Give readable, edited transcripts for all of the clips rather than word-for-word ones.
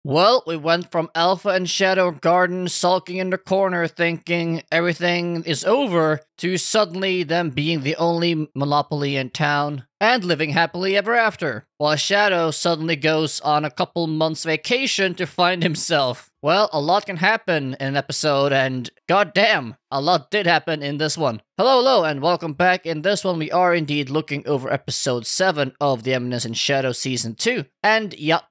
Well, we went from Alpha and Shadow Garden sulking in the corner thinking everything is over to suddenly them being the only monopoly in town and living happily ever after, while Shadow suddenly goes on a couple months vacation to find himself. Well, a lot can happen in an episode, and goddamn, a lot did happen in this one. Hello, and welcome back. In this one, we are indeed looking over episode 7 of the Eminence and Shadow Season 2. And yup,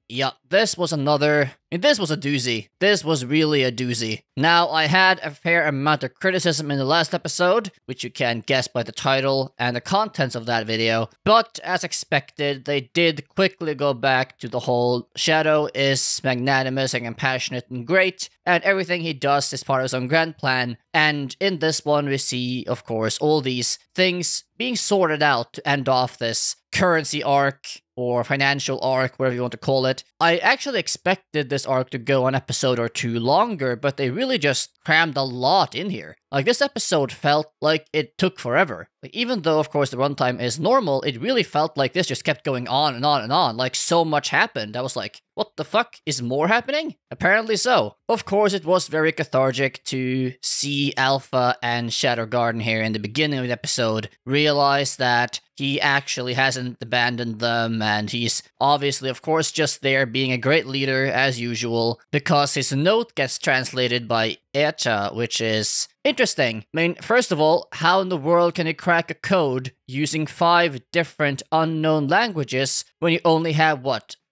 this was a doozy. This was really a doozy. Now, I had a fair amount of criticism in the last episode, which you can guess by the title and the contents of that video, but as expected, they did quickly go back to the whole Shadow is magnanimous and compassionate and great, and everything he does is part of his own grand plan. And in this one, we see, of course, all these things being sorted out to end off this currency arc, or financial arc, whatever you want to call it. I actually expected this arc to go an episode or two longer, but they really just crammed a lot in here. Like, this episode felt like it took forever. Like, even though, of course, the runtime is normal, it really felt like this just kept going on and on and on. Like, so much happened. I was like, what the fuck? Is more happening? Apparently so. Of course, it was very cathartic to see Alpha and Shadow Garden here in the beginning of the episode realize that he actually hasn't abandoned them, and he's obviously, of course, just there being a great leader as usual, because his note gets translated by Eta, which is interesting. I mean, first of all, how in the world can you crack a code using 5 different unknown languages when you only have,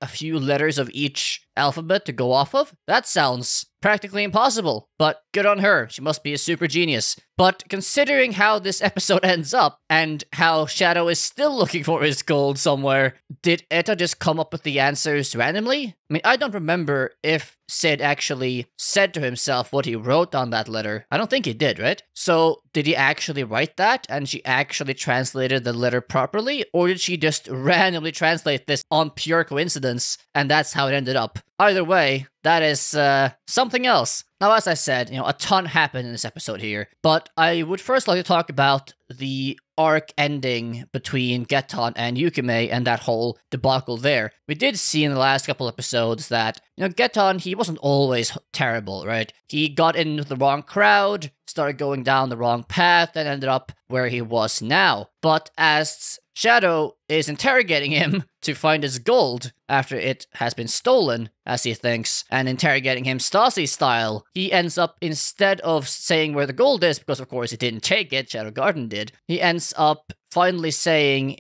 a few letters of each alphabet to go off of? That sounds practically impossible, but good on her. She must be a super genius. But considering how this episode ends up, and how Shadow is still looking for his gold somewhere, did Eta just come up with the answers randomly? I mean, I don't remember if Sid actually said to himself what he wrote on that letter. I don't think he did, right? So, did he actually write that, and she actually translated the letter properly, or did she just randomly translate this on pure coincidence, and that's how it ended up? Either way, that is something else. Now, as I said, a ton happened in this episode here, but I would first like to talk about the arc ending between Geton and Yukime and that whole debacle there. We did see in the last couple episodes that, Geton, he wasn't always terrible, right? He got into the wrong crowd, started going down the wrong path, and ended up where he was now. But as Shadow is interrogating him to find his gold after it has been stolen, as he thinks, and interrogating him Stasi style, he ends up, instead of saying where the gold is, because of course he didn't take it, Shadow Garden did, he ends up finally saying,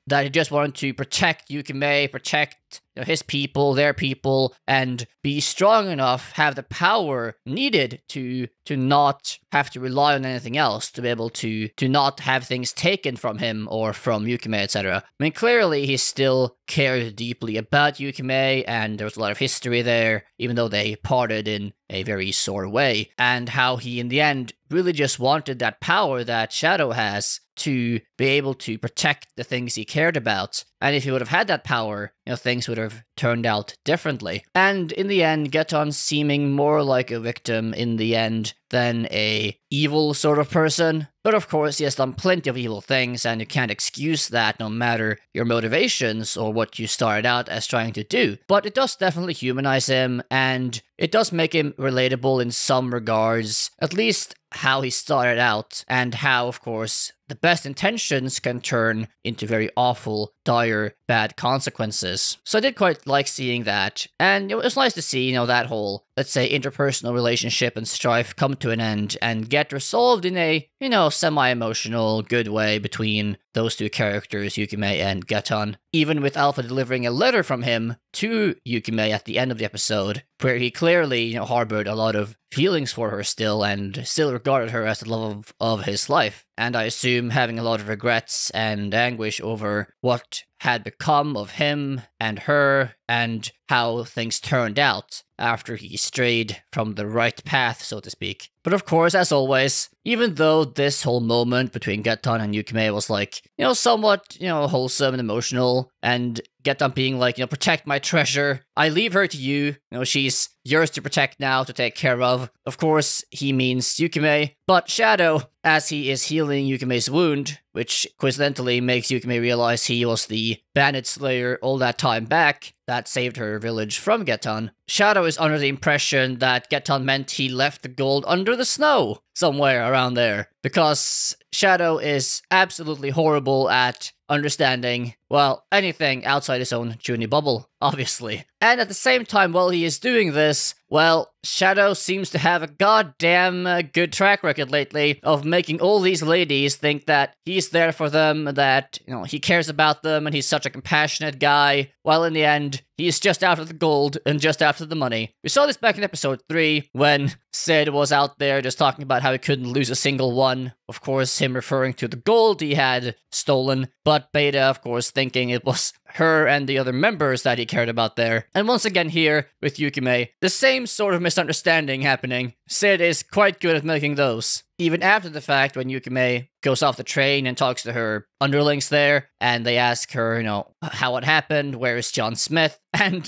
that he just wanted to protect Yukime, protect his people, their people, and be strong enough, have the power needed to not have to rely on anything else, to be able to not have things taken from him or from Yukime, etc. I mean, clearly he still cared deeply about Yukime, and there was a lot of history there, even though they parted in a very sore way, and how he, in the end, really just wanted that power that Shadow has to be able to protect the things he cared about. And if he would have had that power, things would have turned out differently. And in the end, Geton seeming more like a victim in the end than a evil sort of person. But of course, he has done plenty of evil things, and you can't excuse that no matter your motivations or what you started out as trying to do. But it does definitely humanize him, and it does make him relatable in some regards, at least how he started out, and how, of course, the best intentions can turn into very awful, dire, bad consequences. So I did quite like seeing that, and it was nice to see, that whole, let's say, interpersonal relationship and strife come to an end and get resolved in a, semi-emotional, good way between those two characters, Yukime and Geton. Even with Alpha delivering a letter from him to Yukime at the end of the episode, where he clearly, harbored a lot of feelings for her still, and still regarded her as the love of his life. And I assume having a lot of regrets and anguish over what had become of him and her, and how things turned out after he strayed from the right path, so to speak. But of course, as always, even though this whole moment between Geton and Yukime was like, somewhat, wholesome and emotional, and Geton being like, protect my treasure, I leave her to you, she's yours to protect now, to take care of. Of course, he means Yukime, but Shadow, as he is healing Yukime's wound, which coincidentally makes Yukime realize he was the bandit slayer all that time back that saved her village from Geton. Shadow is under the impression that Geton meant he left the gold under the snow, somewhere around there, because Shadow is absolutely horrible at understanding, well, anything outside his own Junie bubble, obviously. And at the same time, while he is doing this, well, Shadow seems to have a goddamn good track record lately of making all these ladies think that he's there for them, that, he cares about them, and he's such a compassionate guy, while in the end, he's just after the gold and just after the money. We saw this back in episode 3, when Sid was out there just talking about how he couldn't lose a single one. Of course, him referring to the gold he had stolen, but Beta, of course, thinking it was her and the other members that he cared about there. And once again here, with Yukime, the same sort of misunderstanding happening. Sid is quite good at making those. Even after the fact, when Yukime goes off the train and talks to her underlings there, and they ask her, how it happened, where is John Smith? And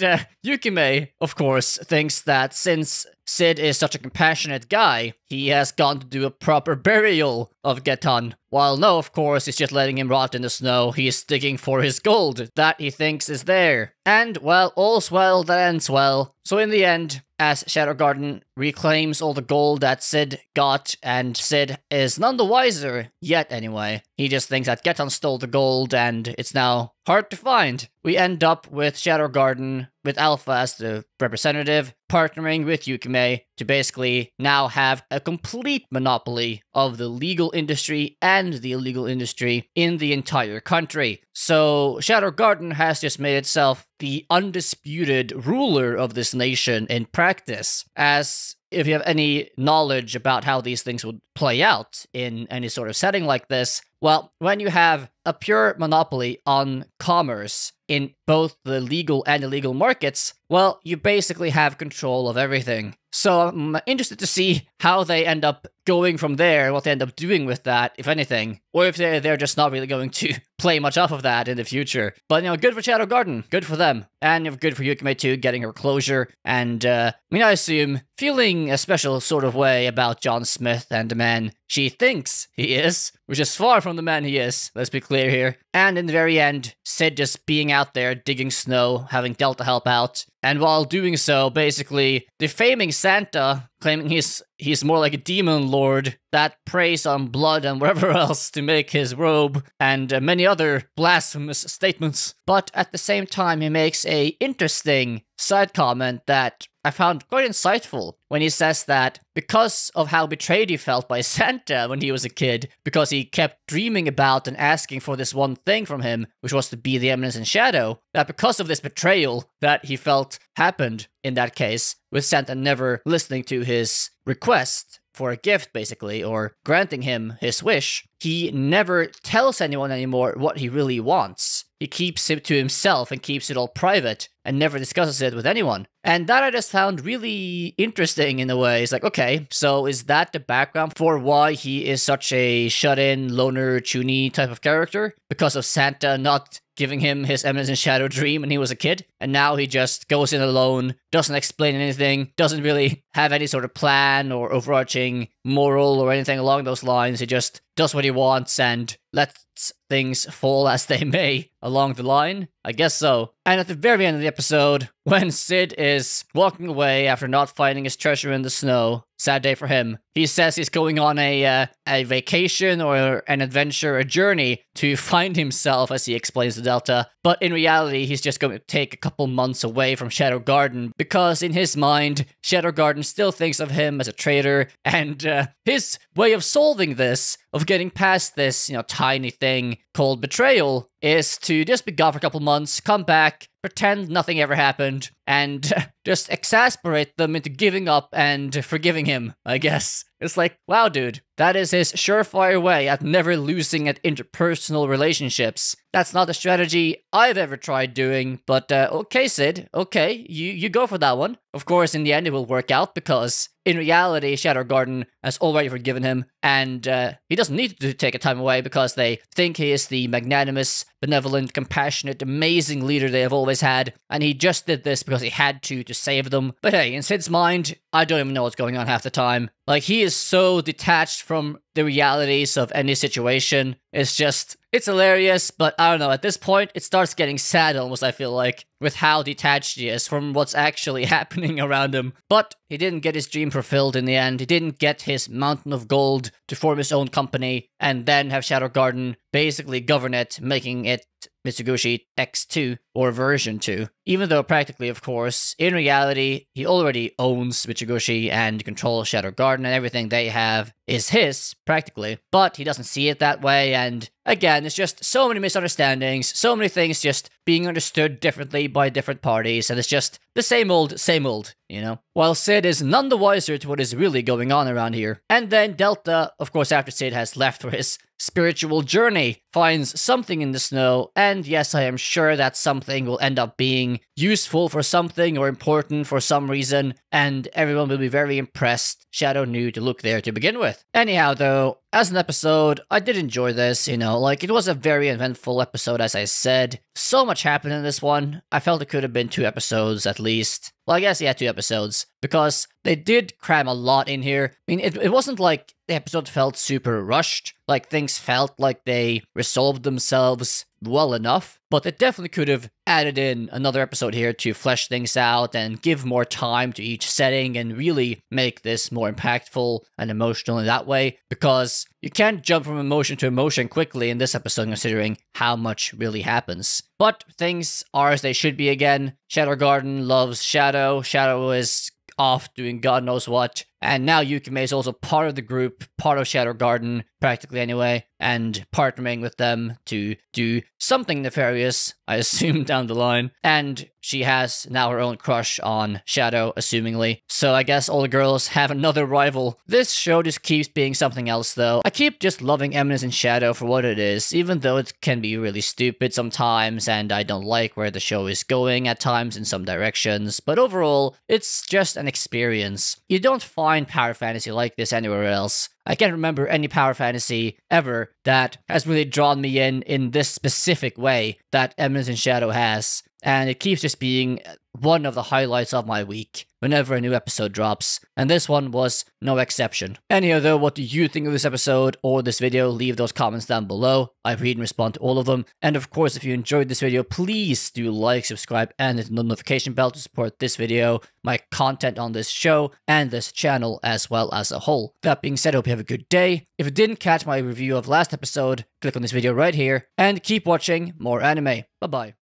Yukime, of course, thinks that since Sid is such a compassionate guy, he has gone to do a proper burial of Geton. While no, of course, he's just letting him rot in the snow. He is digging for his gold that he thinks is there. And, well, all's well that ends well. So in the end, as Shadow Garden reclaims all the gold that Sid got, and Sid is none the wiser, yet anyway. He just thinks that Geton stole the gold, and it's now hard to find. We end up with Shadow Garden, with Alpha as the representative, partnering with Yukime to basically now have a complete monopoly of the legal industry and the illegal industry in the entire country. So Shadow Garden has just made itself the undisputed ruler of this nation in practice, as if you have any knowledge about how these things would play out in any sort of setting like this, well, when you have a pure monopoly on commerce in both the legal and illegal markets, well, you basically have control of everything. So I'm interested to see how they end up going from there, what they end up doing with that, if anything, or if they're just not really going to play much off of that in the future. But, good for Shadow Garden, good for them, and good for Yukime too, getting her closure, and, I assume, feeling a special sort of way about John Smith and the man she thinks he is, which is far from the man he is, let's be clear here. And in the very end, Sid just being out there digging snow, having Delta help out, and while doing so, basically defaming Santa, claiming he's more like a demon lord that preys on blood and whatever else to make his robe, and many other blasphemous statements. But at the same time, he makes a interesting side comment that I found quite insightful when he says that because of how betrayed he felt by Santa when he was a kid, because he kept dreaming about and asking for this one thing from him, which was to be the Eminence in Shadow, that because of this betrayal that he felt happened in that case, with Santa never listening to his request for a gift, basically, or granting him his wish, he never tells anyone anymore what he really wants. He keeps it to himself and keeps it all private and never discusses it with anyone. And that I just found really interesting in a way. It's like, okay, so is that the background for why he is such a shut-in, loner, chuny type of character? Because of Santa not giving him his Eminence in Shadow dream when he was a kid, and now he just goes in alone, doesn't explain anything, doesn't really have any sort of plan or overarching moral or anything along those lines. He just does what he wants and lets things fall as they may along the line? I guess so. And at the very end of the episode, when Sid is walking away after not finding his treasure in the snow, sad day for him, he says he's going on a vacation or an adventure, a journey to find himself, as he explains to Delta. But in reality, he's just going to take a couple months away from Shadow Garden, because in his mind, Shadow Garden still thinks of him as a traitor, and his way of solving this, of getting past this, tiny thing called betrayal, is to just be gone for a couple months, come back, pretend nothing ever happened, and just exasperate them into giving up and forgiving him, I guess. It's like, wow, dude, that is his surefire way at never losing at interpersonal relationships. That's not a strategy I've ever tried doing, but okay, Sid, okay, you go for that one. of course, in the end, it will work out because in reality, Shadow Garden has already forgiven him, and he doesn't need to take a time away because they think he is the magnanimous, benevolent, compassionate, amazing leader they have always had, and he just did this because he had to save them. But hey, in Sid's mind, I don't even know what's going on half the time. Like, he is so detached from the realities of any situation. It's hilarious, but I don't know, at this point, it starts getting sad almost, I feel like, with how detached he is from what's actually happening around him. But he didn't get his dream fulfilled in the end. He didn't get his mountain of gold to form his own company, and then have Shadow Garden basically govern it, making it Mitsugushi X2 or version 2. Even though practically, of course, in reality, he already owns Mitsugushi and controls Shadow Garden, and everything they have is his, practically. But he doesn't see it that way, and again, it's just so many misunderstandings, so many things just being understood differently by different parties, and it's just the same old, you know? While Sid is none the wiser to what is really going on around here. And then Delta, of course, after Sid has left for his spiritual journey, finds something in the snow, and yes, I am sure that something will end up being useful for something or important for some reason, and everyone will be very impressed Shadow knew to look there to begin with. Anyhow, though, as an episode, I did enjoy this, you know, like, it was a very eventful episode, as I said. So much happened in this one. I felt it could have been 2 episodes at least. Well, I guess, yeah, 2 episodes, because they did cram a lot in here. I mean, it wasn't like the episode felt super rushed, like things felt like they resolved themselves well enough, but they definitely could have added in another episode here to flesh things out and give more time to each setting and really make this more impactful and emotional in that way, because you can't jump from emotion to emotion quickly in this episode considering how much really happens. But things are as they should be again. Shadow Garden loves Shadow. Shadow is off doing God knows what. And now Yukime is also part of the group, part of Shadow Garden, practically anyway, and partnering with them to do something nefarious, I assume, down the line. And she has now her own crush on Shadow, assumingly. So I guess all the girls have another rival. This show just keeps being something else, though. I keep just loving Eminence and Shadow for what it is, even though it can be really stupid sometimes, and I don't like where the show is going at times in some directions. But overall, it's just an experience. You don't find power fantasy like this anywhere else. I can't remember any power fantasy ever that has really drawn me in this specific way that Eminence and Shadow has, and it keeps just being one of the highlights of my week whenever a new episode drops, and this one was no exception. Anyhow, though, what do you think of this episode or this video? Leave those comments down below. I read and respond to all of them. And of course, if you enjoyed this video, please do like, subscribe, and hit the notification bell to support this video, my content on this show, and this channel as well as a whole. That being said, I hope you have a good day. If you didn't catch my review of last episode, click on this video right here, and keep watching more anime. Bye-bye.